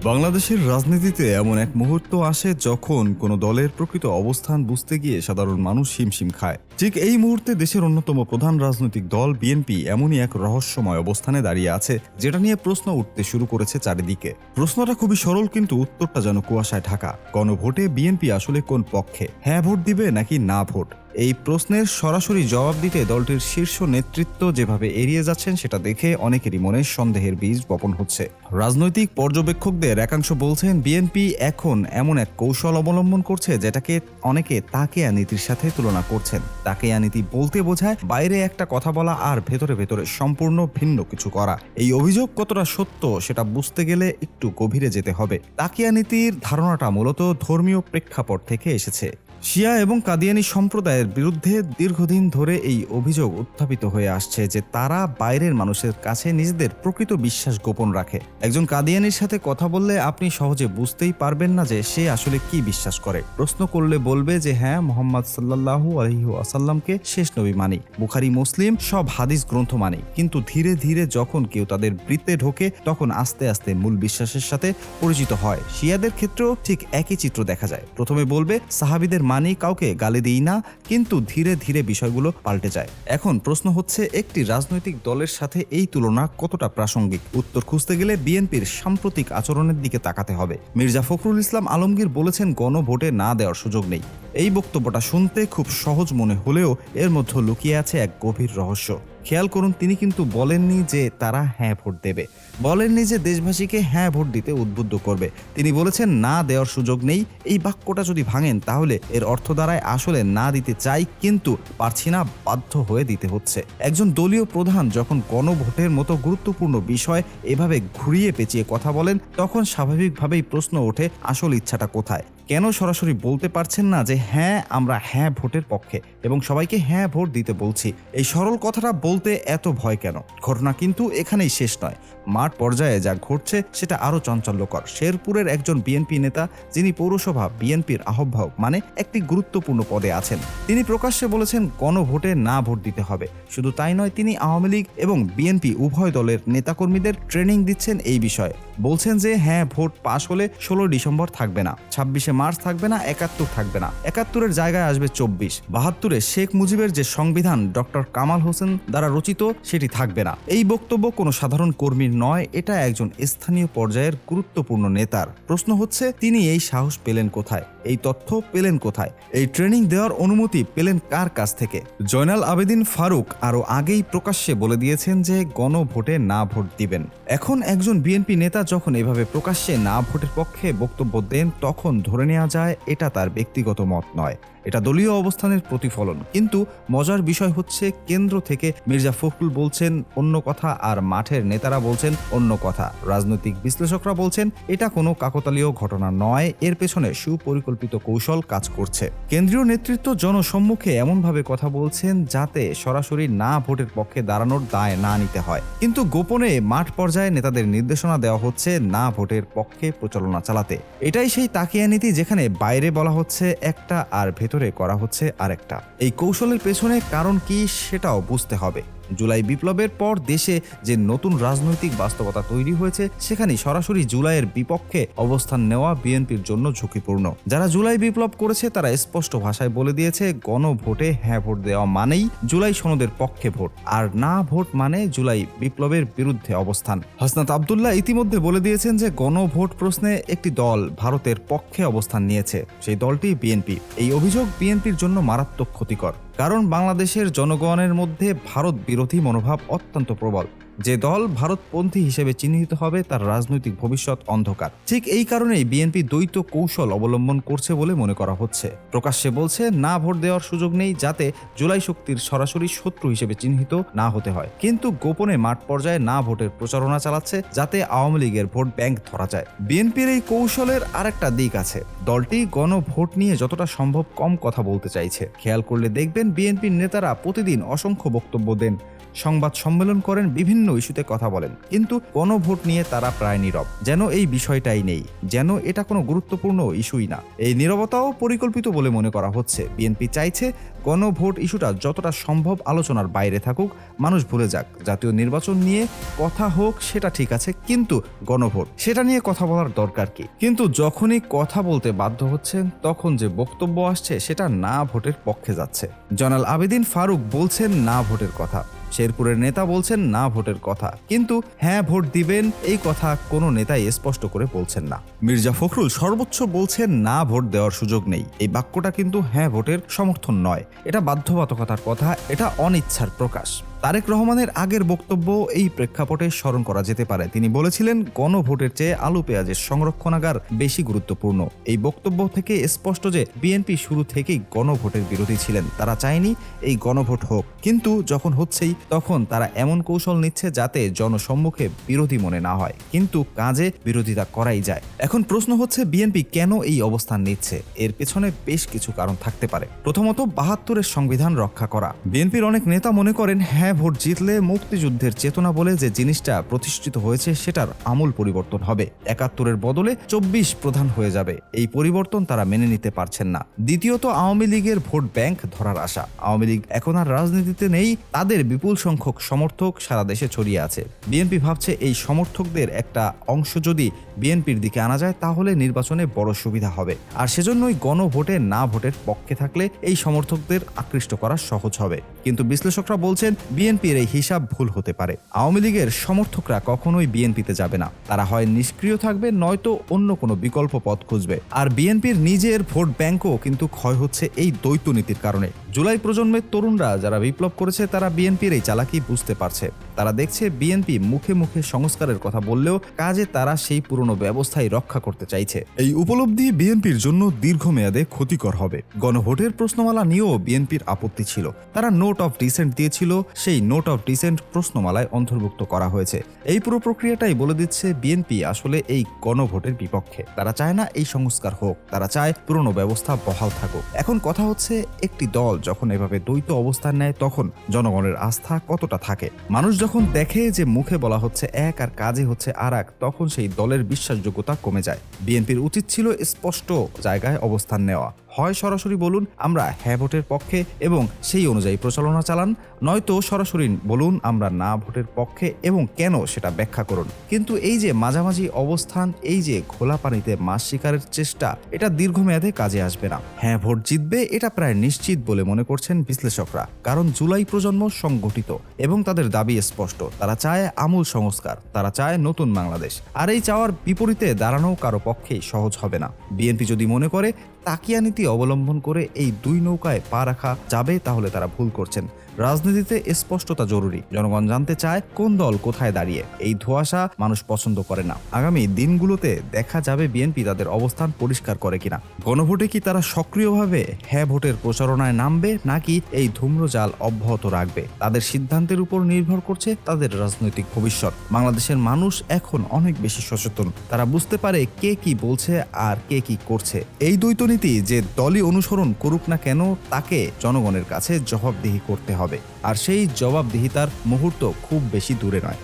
বাংলাদেশের রাজনীতিতে এমন এক মুহূর্ত আসে যখন কোনো দলের প্রকৃত অবস্থান বুঝতে গিয়ে সাধারণ মানুষ হিমশিম খায়। ঠিক এই মুহূর্তে দেশের অন্যতম প্রধান রাজনৈতিক দল বিএনপি এমনই এক রহস্যময় অবস্থানে দাঁড়িয়ে আছে, যেটা নিয়ে প্রশ্ন উঠতে শুরু করেছে চারিদিকে। প্রশ্নটা খুবই সরল, কিন্তু উত্তরটা যেন কুয়াশায় ঢাকা। গণভোটে বিএনপি আসলে কোন পক্ষে? হ্যাঁ ভোট দিবে নাকি না ভোট? এই প্রশ্নের সরাসরি জবাব দিতে দলটির শীর্ষ নেতৃত্ব যেভাবে এড়িয়ে যাচ্ছেন, সেটা দেখে অনেকেরই মনে সন্দেহের বীজ বপন হচ্ছে। রাজনৈতিক পর্যবেক্ষকদের একাংশ বলছেন বিএনপি এখন এমন এক কৌশল অবলম্বন করছে যেটাকে অনেকে তাকিয়া নীতির সাথে তুলনা করছেন। তাকিয়া নীতি বলতে বোঝায় বাইরে একটা কথা বলা আর ভেতরে ভেতরে সম্পূর্ণ ভিন্ন কিছু করা। এই অভিযোগ কতটা সত্য সেটা বুঝতে গেলে একটু গভীরে যেতে হবে। তাকিয়া নীতির ধারণাটা মূলত ধর্মীয় প্রেক্ষাপট থেকে এসেছে। শিয়া এবং কাদিয়ানি সম্প্রদায়ের বিরুদ্ধে দীর্ঘদিন ধরে এই অভিযোগ উত্থাপিত হয়ে আসছে যে তারা বাইরের মানুষের কাছে নিজেদের প্রকৃত বিশ্বাস গোপন রাখে। একজন কাদিয়ানির সাথে কথা বললে আপনি সহজে বুঝতেই পারবেন না যে সে আসলে কি বিশ্বাস করে। প্রশ্ন করলে বলবে যে হ্যাঁ, মুহাম্মদ সাল্লাল্লাহু আলাইহি ওয়াসাল্লামকে শেষ নবী মানি, বুখারী মুসলিম সব হাদিস গ্রন্থ মানি। কিন্তু ধীরে ধীরে যখন কেউ তাদের বৃত্তে ঢোকে, তখন আস্তে আস্তে মূল বিশ্বাসের সাথে পরিচিত হয়। শিয়াদের ক্ষেত্রেও ঠিক একই চিত্র দেখা যায়। প্রথমে বলবে সাহাবীদের মানি, কাউকে গালি দিই না, কিন্তু ধীরে ধীরে বিষয়গুলো পাল্টে যায়। এখন প্রশ্ন হচ্ছে, একটি রাজনৈতিক দলের সাথে এই তুলনা কতটা প্রাসঙ্গিক? উত্তর খুঁজতে গেলে বিএনপির সাম্প্রতিক আচরণের দিকে তাকাতে হবে। মির্জা ফখরুল ইসলাম আলমগীর বলেছেন গণভোটে না দেওয়ার সুযোগ নেই। এই বক্তব্যটা শুনতে খুব সহজ মনে হলেও এর মধ্যে লুকিয়ে আছে এক গভীর রহস্য। খেয়াল করুন, তিনি কিন্তু বলেননি যে তারা হ্যাঁ ভোট দেবে, বলেননি যে দেশবাসীকে হ্যাঁ ভোট দিতে উদ্বুদ্ধ করবে। তিনি বলেছেন না দেওয়ার সুযোগ নেই। এই বাক্যটা যদি ভাঙেন, তাহলে এর অর্থ দাঁড়ায় আসলে না দিতে চাই, কিন্তু পারছি না, বাধ্য হয়ে দিতে হচ্ছে। একজন দলীয় প্রধান যখন গণভোটের মতো গুরুত্বপূর্ণ বিষয় এভাবে ঘুরিয়ে পেঁচিয়ে কথা বলেন, তখন স্বাভাবিকভাবেই প্রশ্ন ওঠে আসল ইচ্ছাটা কোথায়। কেন সরাসরি বলতে পারছেন না যে হ্যাঁ, আমরা হ্যাঁ ভোটের পক্ষে এবং সবাইকে হ্যাঁ ভোট দিতে বলছি? এই সরল কথাটা বলতে এত ভয় কেন? ঘটনা কিন্তু এখানেই শেষ নয়। মাঠ পর্যায়ে যা ঘটছে সেটা আরো চাঞ্চল্যকর। শেরপুরের একজন বিএনপি নেতা, যিনি পৌরসভা বিএনপির আহ্বায়ক মানে একটি গুরুত্বপূর্ণ পদে আছেন, তিনি প্রকাশ্যে বলেছেন গণভোটে না ভোট দিতে হবে। শুধু তাই নয়, তিনি আওয়ামী লীগ এবং বিএনপি উভয় দলের নেতাকর্মীদের ট্রেনিং দিচ্ছেন এই বিষয়ে। বলছেন যে হ্যাঁ ভোট পাশ হলে 16 ডিসেম্বর থাকবে না, 26শে মার্চ থাকবে না, 71 থাকবে না, 71-এর জায়গায় আসবে 24। 72-এ শেখ মুজিবের যে সংবিধান ডক্টর কামাল হোসেন দ্বারা রচিত, সেটি থাকবে না। এই বক্তব্য কোনো সাধারণ কর্মীর নয়, এটা একজন স্থানীয় পর্যায়ের গুরুত্বপূর্ণ নেতার। প্রশ্ন হচ্ছে, তিনি এই সাহস পেলেন কোথায়? এই তথ্য পেলেন কোথায়? এই ট্রেনিং দেওয়ার অনুমতি পেলেন কার কাছ থেকে? জয়নাল আবেদিন ফারুক আরো আগেই প্রকাশ্যে বলে দিয়েছেন যে গণভোটে না ভোট দিবেন। এখন একজন বিএনপি নেতা যখন এভাবে প্রকাশ্যে না ভোটের পক্ষে বক্তব্য দেন, তখন ধরে নেওয়া যায় এটা তার ব্যক্তিগত মত নয়, এটা দলীয় অবস্থানের প্রতিফলন। কিন্তু মজার বিষয় হচ্ছে, কেন্দ্র থেকে মির্জা ফখরুল বলছেন অন্য কথা আর মাঠের নেতারা বলছেন অন্য কথা। রাজনৈতিক বিশ্লেষকরা বলছেন এটা কোনো কাকতালীয় ঘটনা নয়, এর পেছনে সুপরিকল্পিত কৌশল কাজ করছে। কেন্দ্রীয় নেতৃত্ব জনসম্মুখে এমনভাবে কথা বলছেন যাতে সরাসরি না ভোটের পক্ষে দাঁড়ানোর দায় না নিতে হয়, কিন্তু গোপনে মাঠ পর্যায়ে নেতাদের নির্দেশনা দেওয়া হচ্ছে না ভোটের পক্ষে প্রচারণা চালাতে। এটাই সেই তাকিয়া নীতি, যেখানে বাইরে বলা হচ্ছে একটা আর ভেতরে করা হচ্ছে আরেকটা। এই কৌশলের পেছনে কারণ কি সেটাও বুঝতে হবে। জুলাই বিপ্লবের পর দেশে যে নতুন রাজনৈতিক বাস্তবতা তৈরি হয়েছে, সেখানে সরাসরি জুলাইয়ের বিপক্ষে অবস্থান নেওয়া বিএনপির জন্য ঝুঁকিপূর্ণ। যারা জুলাই বিপ্লব করেছে তারা স্পষ্ট ভাষায় বলে দিয়েছে গণভোটে হ্যাঁ ভোট দেওয়া মানেই জুলাই সনদের পক্ষে ভোট, আর না ভোট মানে জুলাই বিপ্লবের বিরুদ্ধে অবস্থান। হাসনাত আব্দুল্লাহ ইতিমধ্যে বলে দিয়েছেন যে গণভোট প্রশ্নে একটি দল ভারতের পক্ষে অবস্থান নিয়েছে, সেই দলটি বিএনপি। এই অভিযোগ বিএনপির জন্য মারাত্মক ক্ষতিকর, কারণ বাংলাদেশের জনগণের মধ্যে ভারত বিরোধী মনোভাব অত্যন্ত প্রবল। যে দল ভারতপন্থী হিসেবে চিহ্নিত হবে, তার রাজনৈতিক ভবিষ্যৎ অন্ধকার। ঠিক এই কারণেই বিএনপি দ্বৈত কৌশল অবলম্বন করছে বলে মনে করা হচ্ছে। প্রকাশ্যে বলছে না ভোট দেওয়ার সুযোগ নেই, যাতে জুলাই শক্তির সরাসরি শত্রু হিসেবে চিহ্নিত না হতে হয়, কিন্তু গোপনে মাঠ পর্যায়ে না ভোটের প্রচারণা চালাচ্ছে যাতে আওয়ামী লীগের ভোট ব্যাংক ধরা যায়। বিএনপির এই কৌশলের আরেকটা দিক আছে। দলটি গণভোট নিয়ে যতটা সম্ভব কম কথা বলতে চাইছে। খেয়াল করলে দেখবেন বিএনপির নেতারা প্রতিদিন অসংখ্য বক্তব্য দেন, সংবাদ সম্মেলন করেন, বিভিন্ন ইস্যুতে কথা বলেন, কিন্তু গণভোট নিয়ে তারা প্রায় নীরব, যেন এই বিষয়টাই নেই, যেন এটা কোনো গুরুত্বপূর্ণ ইস্যুই না। এই নীরবতাও পরিকল্পিত বলে মনে করা হচ্ছে। বিএনপি চাইছে গণভোট ইস্যুটা যতটা সম্ভব আলোচনার বাইরে থাকুক, মানুষ ভুলে যাক। জাতীয় নির্বাচন নিয়ে কথা হোক সেটা ঠিক আছে, কিন্তু গণভোট সেটা নিয়ে কথা বলার দরকার কি? কিন্তু যখনই কথা বলতে বাধ্য হচ্ছেন, তখন যে বক্তব্য আসছে সেটা না ভোটের পক্ষে যাচ্ছে। জয়নাল আবেদিন ফারুক বলছেন না ভোটের কথা, শেরপুরের নেতা বলছেন না ভোটের কথা, কিন্তু হ্যাঁ ভোট দিবেন এই কথা কোনো নেতাই স্পষ্ট করে বলছেন না। মির্জা ফখরুল সর্বোচ্চ বলছেন না ভোট দেওয়ার সুযোগ নেই। এই বাক্যটা কিন্তু হ্যাঁ ভোটের সমর্থন নয়, এটা বাধ্যবাধকতার কথা, এটা অনিচ্ছার প্রকাশ। তারেক রহমানের আগের বক্তব্য এই প্রেক্ষাপটে স্মরণ করা যেতে পারে। তিনি বলেছিলেন গণভোটের চেয়ে আলু পেঁয়াজের সংরক্ষণাগার বেশি গুরুত্বপূর্ণ। এই বক্তব্য থেকে স্পষ্ট যে বিএনপি শুরু থেকেই গণভোটের বিরোধী ছিলেন। তারা চায়নি এই গণভোট হোক, কিন্তু যখন হচ্ছেই তখন তারা এমন কৌশল নিচ্ছে যাতে জনসম্মুখে বিরোধী মনে না হয়, কিন্তু কাজে বিরোধিতা করাই যায়। এখন প্রশ্ন হচ্ছে বিএনপি কেন এই অবস্থান নিচ্ছে? এর পেছনে বেশ কিছু কারণ থাকতে পারে। প্রথমত, ৭২-এর সংবিধান রক্ষা করা। বিএনপির অনেক নেতা মনে করেন হ্যাঁ ভোট জিতলে মুক্তিযুদ্ধের চেতনা বলে যে জিনিসটা প্রতিষ্ঠিত হয়েছে সেটার আমূল পরিবর্তন হবে। ৭১-এর বদলে ২৪ প্রধান হয়ে যাবে। এই পরিবর্তন তারা মেনে নিতে পারছেন না। দ্বিতীয়ত, আওয়ামী লীগের ভোট ব্যাংক ধরার আশা। আওয়ামী লীগ এখন আর রাজনীতিতে নেই, তাদের বিপুল সংখ্যক সমর্থক সারা দেশে ছড়িয়ে আছে। বিএনপি ভাবছে এই সমর্থকদের একটা অংশ যদি বিএনপির দিকে আনা যায় তাহলে নির্বাচনে বড় সুবিধা হবে। আর সেজন্যই গণভোটে না ভোটের পক্ষে থাকলে এই সমর্থকদের আকৃষ্ট করা সহজ হবে। কিন্তু বিশ্লেষকরা বলছেন বিএনপির এই হিসাব ভুল হতে পারে। আওয়ামী লীগের সমর্থকরা কখনোই বিএনপিতে যাবে না। তারা হয় নিষ্ক্রিয় থাকবে, নয়তো অন্য কোনো বিকল্প পথ খুঁজবে। আর বিএনপির নিজের ভোট ব্যাংকও কিন্তু ক্ষয় হচ্ছে এই দ্বৈত নীতির কারণে। জুলাই প্রজন্মের তরুণরা যারা বিপ্লব করেছে তারা বিএনপির এই চালাকি বুঝতে পারছে। তারা দেখছে বিএনপি মুখে মুখে সংস্কারের কথা বললেও কাজে তারা সেই পুরনো ব্যবস্থাই রক্ষা করতে চাইছে। এই উপলব্ধি বিএনপির জন্য দীর্ঘমেয়াদে ক্ষতিকর হবে। গণভোটের প্রশ্নমালা নিয়েও বিএনপির আপত্তি ছিল। তারা নোট অফ ডিসেন্ট দিয়েছিল, সেই নোট অফ ডিসেন্ট প্রশ্নমালায় অন্তর্ভুক্ত করা হয়েছে। এই পুরো প্রক্রিয়াটাই বলে দিচ্ছে বিএনপি আসলে এই গণভোটের বিপক্ষে। তারা চায় না এই সংস্কার হোক, তারা চায় পুরনো ব্যবস্থা বহাল থাকুক। এখন কথা হচ্ছে, একটি দল যখন এভাবে দ্বৈত অবস্থান নেয় তখন জনগণের আস্থা কতটা থাকে? মানুষ যখন দেখে যে মুখে বলা হচ্ছে এক আর কাজে হচ্ছে আর এক, তখন সেই দলের বিশ্বাসযোগ্যতা কমে যায়। বিএনপির উচিত ছিল স্পষ্ট জায়গায় অবস্থান নেওয়া। হয় সরাসরি বলুন আমরা হ্যাঁ ভোটের পক্ষে এবং সেই অনুযায়ী প্রচারণা চালান, নয়তো সরাসরি বলুন আমরা না ভোটের পক্ষে এবং কেন সেটা ব্যাখ্যা করুন। কিন্তু এই যে মাঝামাঝি অবস্থান, এই যে ঘোলা পানিতে মাছ শিকারের চেষ্টা, এটা দীর্ঘমেয়াদে কাজে আসবে না। হ্যাঁ ভোট জিতবে এটা প্রায় নিশ্চিত বলে মনে করছেন বিশ্লেষকরা, কারণ জুলাই প্রজন্ম সংগঠিত এবং তাদের দাবি স্পষ্ট। তারা চায় আমূল সংস্কার, তারা চায় নতুন বাংলাদেশ। আর এই চাওয়ার বিপরীতে দাঁড়ানো কারো পক্ষেই সহজ হবে না। বিএনপি যদি মনে করে তাকিয়া নীতি অবলম্বন করে এই দুই নৌকায় পা রাখা যাবে, তাহলে তারা ভুল করছেন। রাজনীতিতে স্পষ্টতা জরুরি। জনগণ জানতে চায় কোন দল কোথায় দাঁড়িয়ে। এই ধোঁয়াশা মানুষ পছন্দ করে না। আগামী দিনগুলোতে দেখা যাবে বিএনপি তাদের অবস্থান পরিষ্কার করে কিনা। গণভোটে কি তারা সক্রিয়ভাবে হ্যাঁ ভোটের প্রচারণায় নামবে, নাকি এই ধূম্রজাল অব্যাহত রাখবে? তাদের সিদ্ধান্তের উপর নির্ভর করছে তাদের রাজনৈতিক ভবিষ্যৎ। বাংলাদেশের মানুষ এখন অনেক বেশি সচেতন। তারা বুঝতে পারে কে কি বলছে আর কে কি করছে। এই দ্বৈত নীতি যে দলই অনুসরণ করুক না কেন, তাকে জনগণের কাছে জবাবদিহি করতে হবে। আর সেই জবাবদিহিতার মুহূর্ত খুব বেশি দূরে নয়।